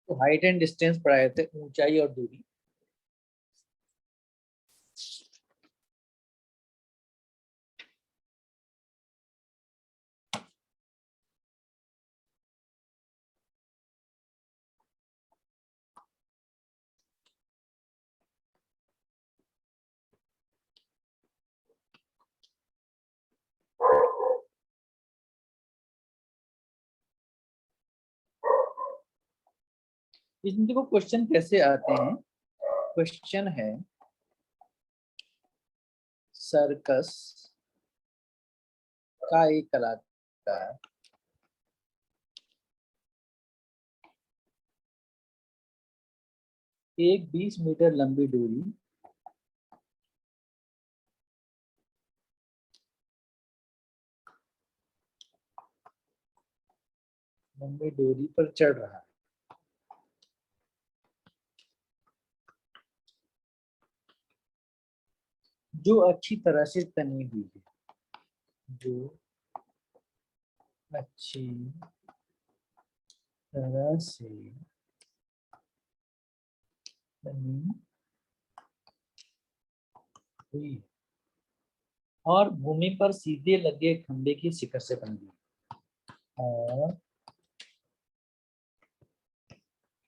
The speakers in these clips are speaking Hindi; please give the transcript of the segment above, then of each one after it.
तो हाइट एंड डिस्टेंस पढ़ाए थे, ऊंचाई और दूरी। इसमें देखो क्वेश्चन कैसे आते हैं। क्वेश्चन है सर्कस का एक कलाकार एक 20 मीटर लंबी डोरी पर चढ़ रहा है, जो अच्छी तरह से तनी हुई है, जो अच्छी तरह से बनी हुई है और भूमि पर सीधे लगे खंबे की शिखर से बंधी है, और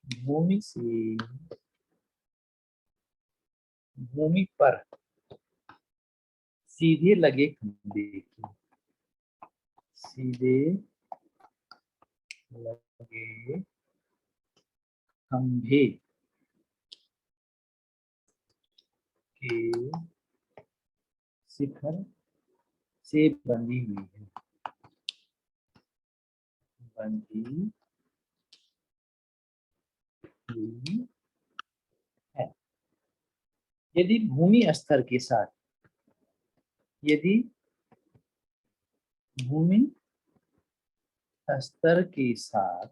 भूमि से भूमि पर सीधे लगे खंबे की सीधे लगे खंभे के शिखर से बंधी हुई है, बंधी हुई है। यदि भूमि स्तर के साथ यदि भूमि स्तर के साथ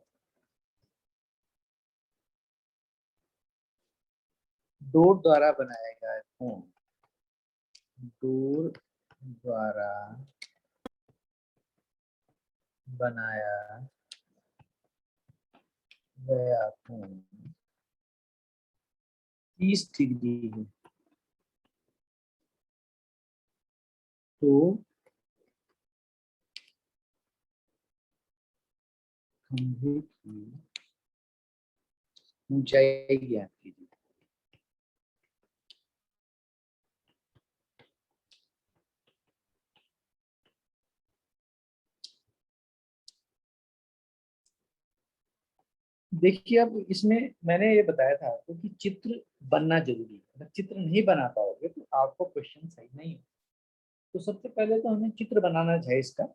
डोर द्वारा बनाया गया कोण, डोर द्वारा बनाया गया कोण 30 डिग्री है, तो खंभे की ऊंचाई ज्ञात कीजिए। देखिए अब इसमें मैंने ये बताया था आपको कि चित्र बनना जरूरी है, अगर चित्र नहीं बना पाओगे तो आपको क्वेश्चन सही नहीं हो। तो सबसे पहले तो हमें चित्र बनाना है इसका।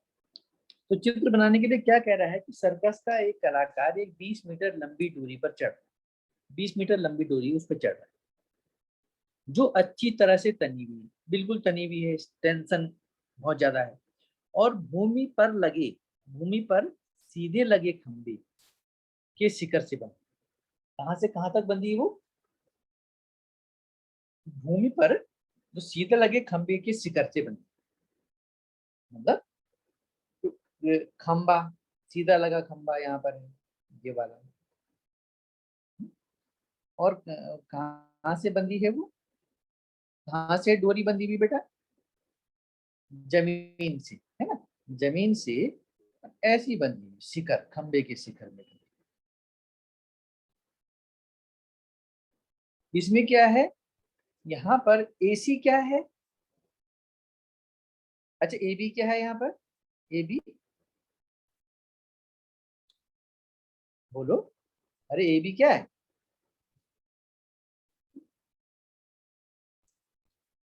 तो चित्र बनाने के लिए क्या कह रहा है कि सर्कस का एक कलाकार एक 20 मीटर लंबी दूरी पर चढ़ 20 मीटर लंबी दूरी उस पर चढ़ रहा है, जो अच्छी तरह से तनी हुई है, बिल्कुल तनी हुई है, टेंशन बहुत ज्यादा है, और भूमि पर सीधे लगे खंभे के शिखर से बंधी। कहां से कहां तक बंधी है वो? भूमि पर जो सीधे लगे खंभे के शिखर से बंधी, मतलब ये खंबा, सीधा लगा खंबा यहाँ पर है, ये वाला। और कहाँ से बंधी है वो? कहाँ से डोरी बंधी हुई बेटा? जमीन से, है ना? जमीन से ऐसी बंधी हुई शिखर, खंबे के शिखर में। इसमें क्या है, यहाँ पर एसी क्या है? अच्छा ए बी क्या है यहाँ पर? ए बी बोलो, अरे ए बी क्या है?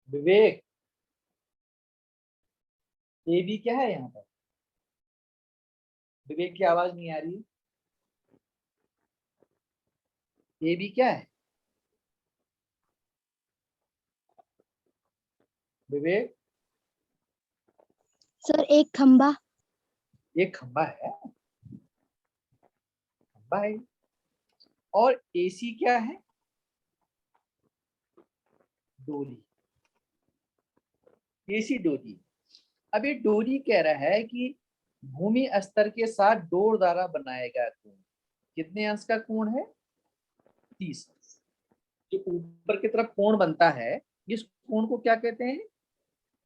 विवेक, ए बी क्या है यहाँ पर? विवेक की आवाज नहीं आ रही है। ए बी क्या है विवेक? सर एक खंबा। एक खंबा है, खंबा है। और एसी क्या है? डोरी, एसी डोरी। अब ये डोरी कह रहा है कि भूमि स्तर के साथ डोर द्वारा बनाया गया कोण कितने अंश का कोण है? 30। जो ऊपर की तरफ कोण बनता है, इस कोण को क्या कहते हैं?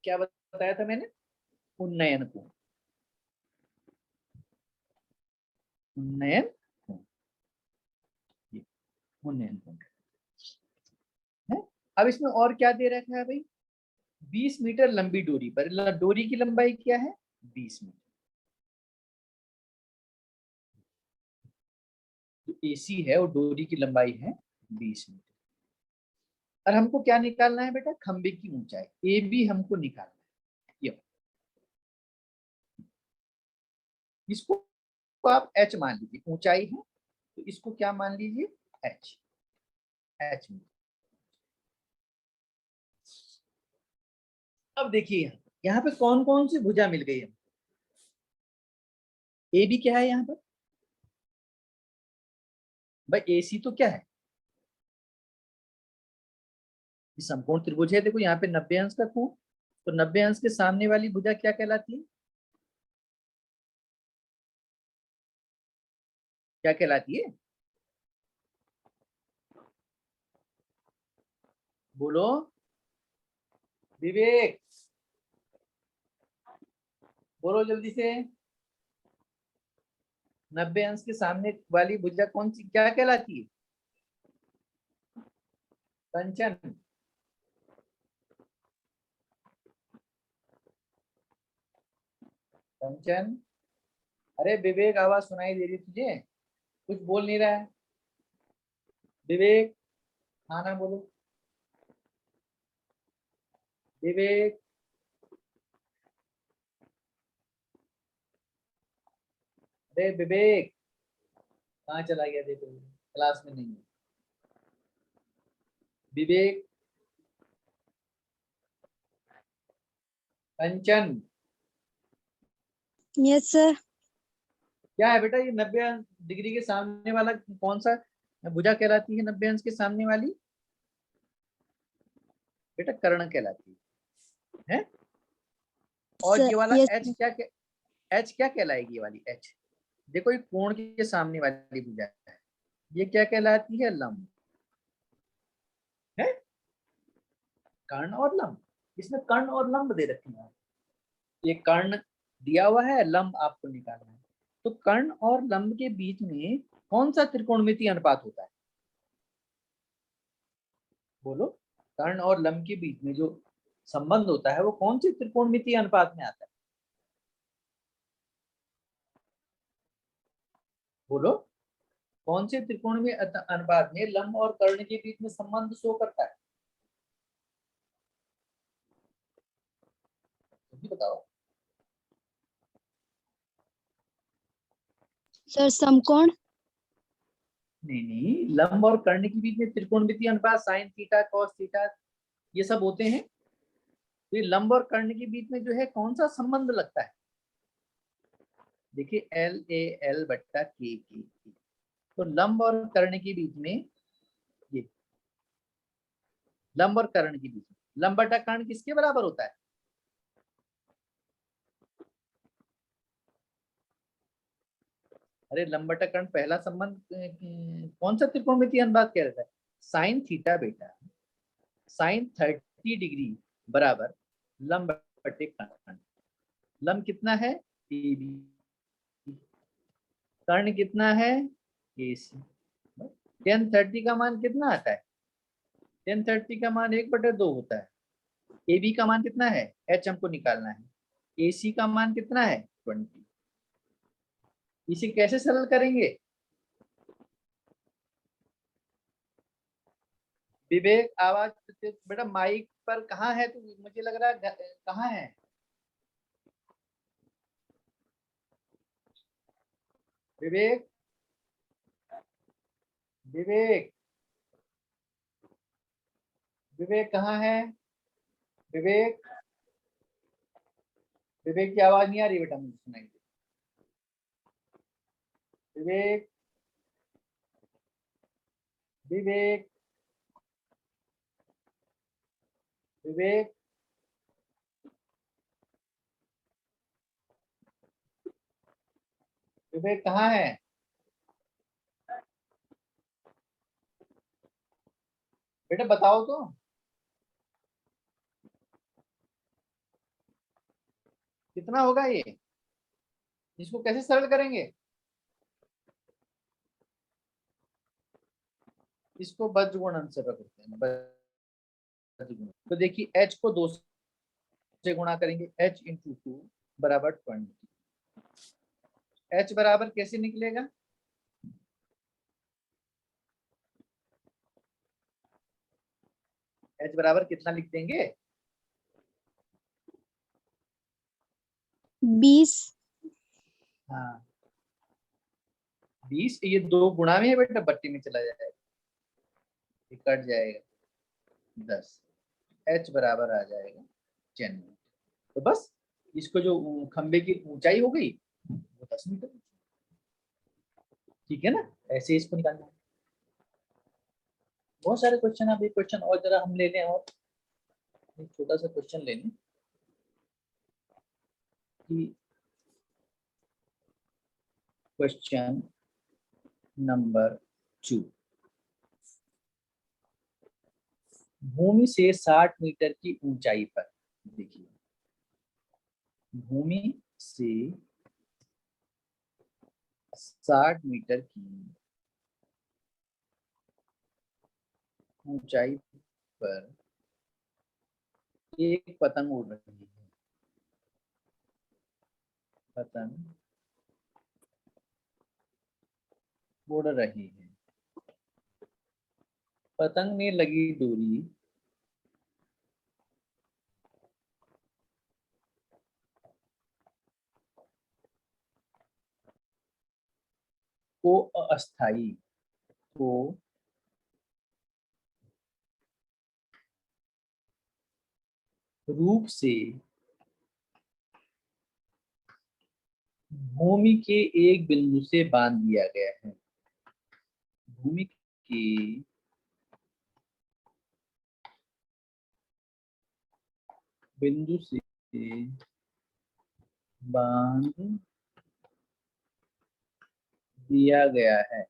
क्या बताया था मैंने? उन्नयन कोण। उन्नयन कोण, ये उन्नयन कोण है। अब इसमें और क्या दे रखा है भाई? 20 मीटर लंबी डोरी पर, डोरी की लंबाई क्या है? 20 मीटर। जो एसी है वो डोरी की लंबाई है 20 मीटर। और हमको क्या निकालना है बेटा? खंबे की ऊंचाई ए बी हमको निकालना है। ये इसको आप एच मान लीजिए, ऊंचाई है तो इसको क्या मान लीजिए? एच। एच। अब देखिए यहाँ पे कौन कौन सी भुजा मिल गई है? ए बी क्या है यहाँ पर भाई? ए सी तो क्या है? ये समकोण त्रिभुज है। देखो यहाँ पे 90 अंश का कोण, तो 90 अंश के सामने वाली भुजा क्या कहलाती है? क्या कहलाती है? बोलो विवेक, बोलो जल्दी से। 90 अंश के सामने वाली भुजा कौन सी, क्या कहलाती है? कंचन। कंचन। अरे विवेक, आवाज सुनाई दे रही तुझे? कुछ बोल नहीं रहा है विवेक। हाँ ना बोलो विवेक। अरे विवेक, कहाँ चला गया? देखो क्लास में नहीं है विवेक। कंचन। Yes sir. क्या है बेटा ये 90 डिग्री के सामने वाला कौन सा भुजा कहलाती है? 90 अंश के सामने वाली बेटा कर्ण कहलाती है। और ये वाला यस। एच क्या एच क्या कहलाएगी? ये वाली एच, देखो ये कोण के सामने वाली भुजा है, ये क्या कहलाती है? लंब है। कर्ण और लंब, इसमें कर्ण और लंब दे रखे हैं। ये कर्ण दिया हुआ है, लंब आपको निकालना है। तो कर्ण और लंब के बीच में कौन सा त्रिकोणमितीय अनुपात होता है? बोलो। कर्ण और लंब के बीच में जो संबंध होता है वो कौन से त्रिकोणमितीय अनुपात में आता है? बोलो। कौन से त्रिकोणमितीय अनुपात में लंब और कर्ण के बीच में संबंध शो करता है? तुम भी बताओ। सर समकोण। नहीं नहीं, लंब और कर्ण के बीच में त्रिकोणमितीय अनुपात साइन थीटा कॉस थीटा ये सब होते हैं। तो ये लंब और कर्ण के बीच में जो है कौन सा संबंध लगता है? देखिए एल ए एल बट्टा के। तो लंब और कर्ण के बीच में, ये लंब और कर्ण के बीच में लंब बटा कर्ण किसके बराबर होता है? अरे लंब बटा कर्ण पहला संबंध कौन सा त्रिकोणमितीय अनुपात कह रहा है? साइन थीटा बेटा, साइन 30 डिग्री बराबर लंब बटे कर्ण। लंब कितना है? A B. कर्ण कितना है? ए सी। 1030 का मान कितना आता है? 1030 का मान 1/2 होता है। ए बी का मान कितना है? एच हमको निकालना है। ए सी का मान कितना है? 20। इसे कैसे सरल करेंगे? विवेक आवाज बेटा माइक पर कहाँ है तू? मुझे लग रहा है कहाँ है विवेक? विवेक, विवेक कहाँ है? विवेक, विवेक की आवाज नहीं आ रही बेटा, मुझे सुनाई दे। विवेक, विवेक, विवेक, विवेक कहाँ है? बेटा बताओ तो, कितना होगा ये, इसको कैसे सरल करेंगे, इसको बज्रगुणन से पकड़ते हैं, बज्रगुणन। तो देखिए h को 2 से गुणा करेंगे, h इंटू 2 बराबर 20। h बराबर कैसे निकलेगा, h बराबर कितना लिख देंगे, 20। हाँ 20, ये 2 गुणा में है बेटा, बट्टी में चला जाएगा, ये कट जाएगा 10, h बराबर आ जाएगा 10 मीटर। तो बस इसको जो खंबे की ऊंचाई हो गई वो 10 मीटर, ठीक है ना, ऐसे इसको निकालना है। बहुत सारे क्वेश्चन, अब एक क्वेश्चन और जरा हम ले लें, और एक छोटा सा क्वेश्चन ले लें कि क्वेश्चन नंबर 2, भूमि से 60 मीटर की ऊंचाई पर, देखिए भूमि से 60 मीटर की ऊंचाई पर एक पतंग उड़ रही है, पतंग उड़ रही है, पतंग में लगी डोरी को अस्थाई को रूप से भूमि के एक बिंदु से बांध दिया गया है, भूमि के बिंदु से बांध दिया गया है,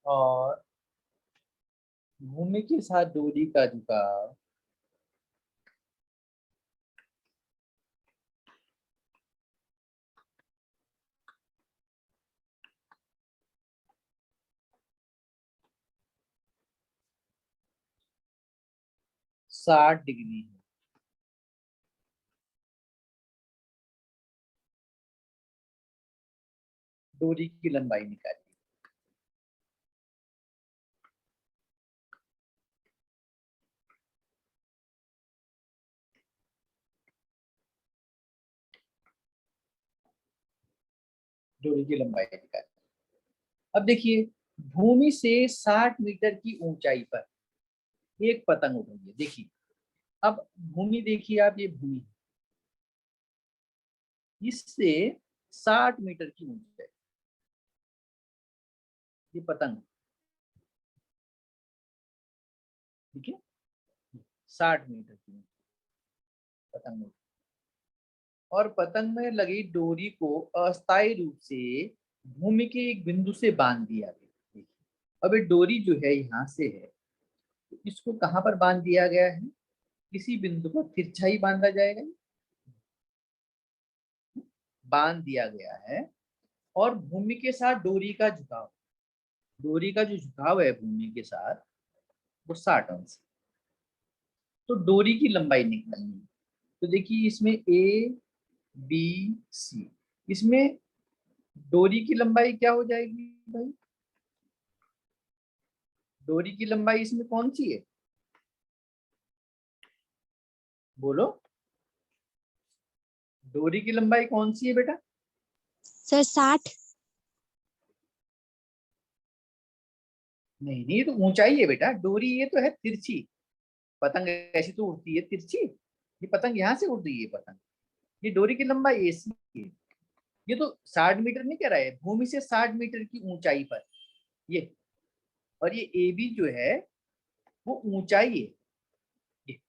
और भूमि के साथ डोरी का झुकाव साठ डिग्री है। डोरी की लंबाई निकालिए, डोरी की लंबाई निकालिए। अब देखिए भूमि से 60 मीटर की ऊंचाई पर एक पतंग उड़ रही है, देखिए अब भूमि देखिए आप, ये भूमि इससे 60 मीटर की ऊंचाई, ये पतंग, ठीक है 60 मीटर की पतंग, और पतंग में लगी डोरी को अस्थायी रूप से भूमि के एक बिंदु से बांध दिया गया, देखिए अब ये डोरी जो है यहाँ से है, तो इसको कहाँ पर बांध दिया गया है, किसी बिंदु पर तिरछा ही बांधा जाएगा, बांध दिया गया है, और भूमि के साथ डोरी का झुकाव, डोरी का जो झुकाव है भूमि के साथ वो 60 अंश, तो डोरी की लंबाई निकालनी है। तो देखिए इसमें ए बी सी, इसमें डोरी की लंबाई क्या हो जाएगी भाई, डोरी की लंबाई इसमें कौन सी है, बोलो, डोरी की लंबाई कौन सी है बेटा, सर 60। नहीं नहीं, ये तो ऊंचाई है बेटा, डोरी ये तो है तिरछी, पतंग ऐसी तो उड़ती है तिरछी, ये पतंग यहाँ से उड़ रही है पतंग, ये डोरी की लंबाई ऐसी है, ये तो 60 मीटर नहीं कह रहा है, भूमि से 60 मीटर की ऊंचाई पर ये, और ये ए बी जो है वो ऊंचाई है, ये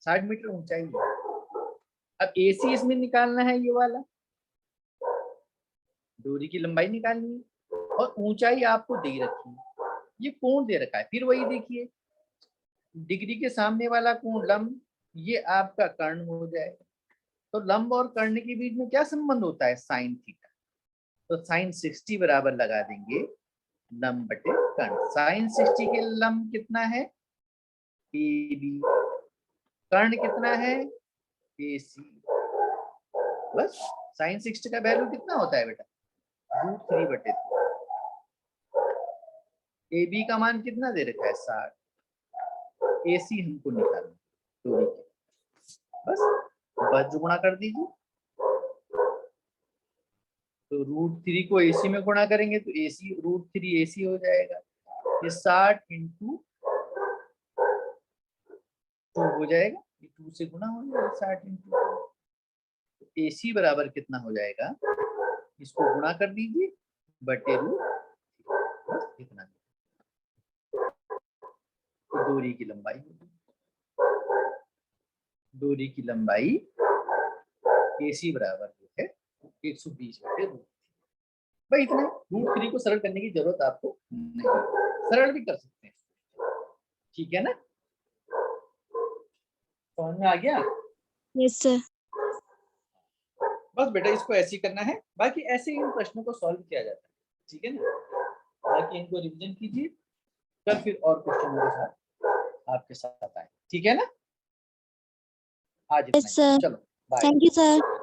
60 मीटर ऊंचाई है, अब AC इसमें निकालना है, ये वाला डोरी की लंबाई निकालनी है और ऊंचाई आपको दे रखी है, ये कोण दे रखा है। फिर वही देखिए, डिग्री के सामने वाला कोण लंब, ये आपका कर्ण हो जाएगा। तो लंब और कर्ण के बीच में क्या संबंध होता है, साइन थीटा। तो साइन 60 बराबर लगा देंगे लंब बटे कर्ण। साइन 60 के लंब कितना है, AB, कर्ण कितना है, AC। बस साइन 60 का वैल्यू कितना होता है बेटा, √3 बटे 2। AB का मान कितना दे रखा है, 60। AC हमको निकालना दूरी के, बस बस गुणा कर दीजिए। तो √3 को AC में गुणा करेंगे तो AC √3 AC हो जाएगा। ये 60 × 2 हो जाएगा, ये 2 से गुणा हो जाएगा 60 × 2। तो AC बराबर कितना हो जाएगा, इसको गुणा कर दीजिए बटे √, बस इतना। तो डोरी की लंबाई होगी, डोरी की लंबाई AC बराबर जो है 120 बटे √3। भाई इतना, √3 को सरल करने की जरूरत आपको नहीं, सरल भी कर सकते हैं, ठीक है ना, समझ में आ गया। Yes sir. बस बेटा इसको ऐसे ही करना है, बाकी ऐसे ही इन प्रश्नों को सॉल्व किया जाता है, ठीक है ना। बाकी इनको रिवीजन कीजिए, कल फिर और क्वेश्चनों के साथ आपके साथ आए, ठीक है ना। आज इतना यस ही, सर। चलो बाय। Thank you sir.